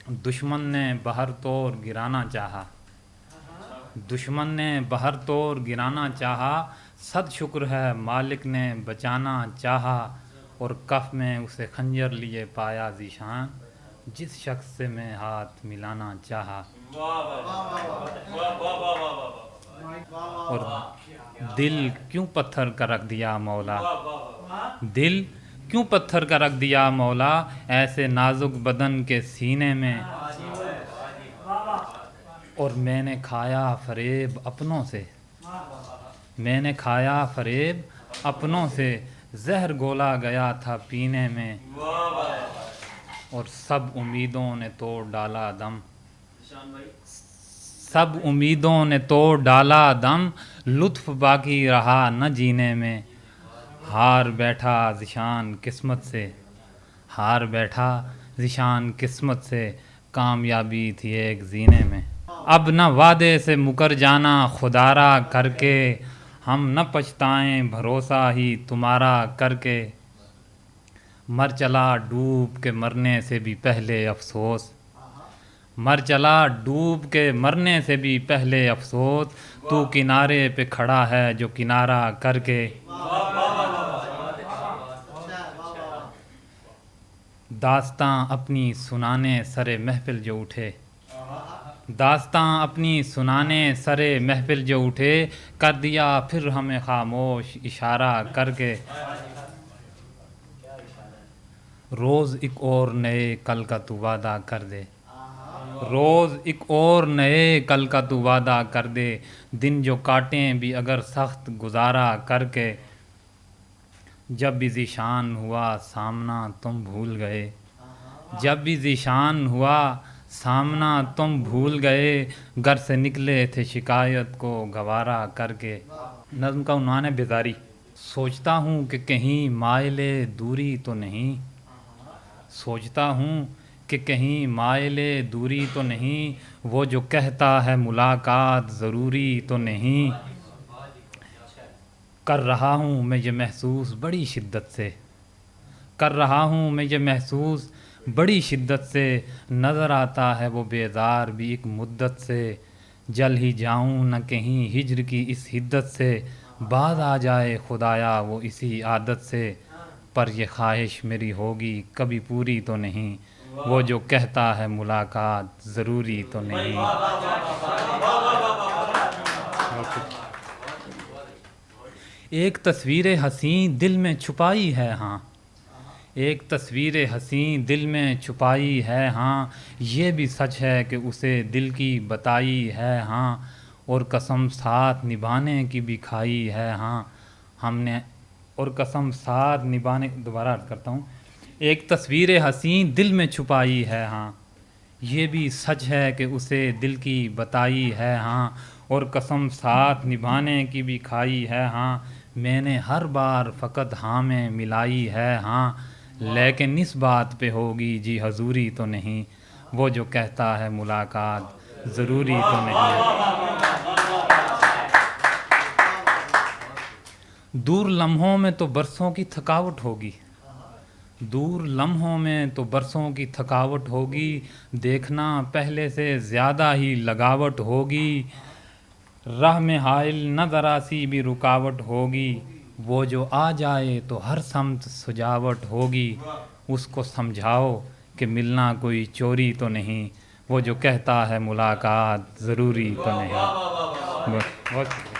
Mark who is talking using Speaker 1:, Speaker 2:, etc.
Speaker 1: دشمن نے بہر توڑ گرانا چاہا، دشمن نے بہر توڑ گرانا چاہا، صد شکر ہے مالک نے بچانا چاہا، اور کف میں اسے خنجر لیے پایا ذیشان، جس شخص سے میں ہاتھ ملانا چاہا۔ اور دل کیوں پتھر کا رکھ دیا مولا، دل کیوں پتھر کا رکھ دیا مولا، ایسے نازک بدن کے سینے میں، اور میں نے کھایا فریب اپنوں سے، میں نے کھایا فریب اپنوں سے، زہر گھولا گیا تھا پینے میں، اور سب امیدوں نے توڑ ڈالا دم، سب امیدوں نے توڑ ڈالا دم، لطف باقی رہا نہ جینے میں، ہار بیٹھا ذیشان قسمت سے، ہار بیٹھا ذیشان قسمت سے، کامیابی تھی ایک زینے میں۔ اب نہ وعدے سے مکر جانا خدارا کر کے، ہم نہ پچھتائیں بھروسہ ہی تمہارا کر کے، مر چلا ڈوب کے مرنے سے بھی پہلے افسوس، مر چلا ڈوب کے مرنے سے بھی پہلے افسوس، تو کنارے پہ کھڑا ہے جو کنارہ کر کے، داستاں اپنی سنانے سرے محفل جو اٹھے، داستاں اپنی سنانے سرے محفل جو اٹھے، کر دیا پھر ہمیں خاموش اشارہ کر کے، روز ایک اور نئے کل کا تو وعدہ کر دے، روز ایک اور نئے کل کا تو وعدہ کر دے، دن جو کاٹیں بھی اگر سخت گزارا کر کے، جب بھی ذیشان ہوا سامنا تم بھول گئے، جب بھی ذیشان ہوا سامنا تم بھول گئے، گھر سے نکلے تھے شکایت کو گوارا کر کے۔ نظم کا عنوان ہے بیزاری۔ سوچتا ہوں کہ کہیں مائل دوری تو نہیں، سوچتا ہوں کہ کہیں مائل دوری تو نہیں، وہ جو کہتا ہے ملاقات ضروری تو نہیں، کر رہا ہوں میں یہ محسوس بڑی شدت سے، کر رہا ہوں میں یہ محسوس بڑی شدت سے، نظر آتا ہے وہ بیزار بھی ایک مدت سے، جل ہی جاؤں نہ کہیں ہجر کی اس حدت سے، باز آ جائے خدایا وہ اسی عادت سے، پر یہ خواہش میری ہوگی کبھی پوری تو نہیں، وہ جو کہتا ہے ملاقات ضروری تو نہیں۔ ایک تصویر حسیں دل میں چھپائی ہے ہاں، ایک تصویر حسیں دل میں چھپائی ہے ہاں، یہ بھی سچ ہے کہ اسے دل کی بتائی ہے ہاں، اور قسم ساتھ نبھانے کی بھی کھائی ہے ہاں، ہم نے اور قسم ساتھ نبھانے، دوبارہ عرض کرتا ہوں، ایک تصویر حسیں دل میں چھپائی ہے ہاں، یہ بھی سچ ہے کہ اسے دل کی بتائی ہے ہاں، اور قسم ساتھ نبھانے کی بھی کھائی ہے ہاں، میں نے ہر بار فقط ہاں میں ملائی ہے ہاں، لیکن اس بات پہ ہوگی جی حضوری تو نہیں، وہ جو کہتا ہے ملاقات ضروری تو نہیں۔ دور لمحوں میں تو برسوں کی تھکاوٹ ہوگی، دور لمحوں میں تو برسوں کی تھکاوٹ ہوگی، دیکھنا پہلے سے زیادہ ہی لگاوٹ ہوگی، راہ میں حائل نہ ذرا سی بھی رکاوٹ ہوگی، وہ جو آ جائے تو ہر سمت سجاوٹ ہوگی، اس کو سمجھاؤ کہ ملنا کوئی چوری تو نہیں، وہ جو کہتا ہے ملاقات ضروری تو نہیں۔ بس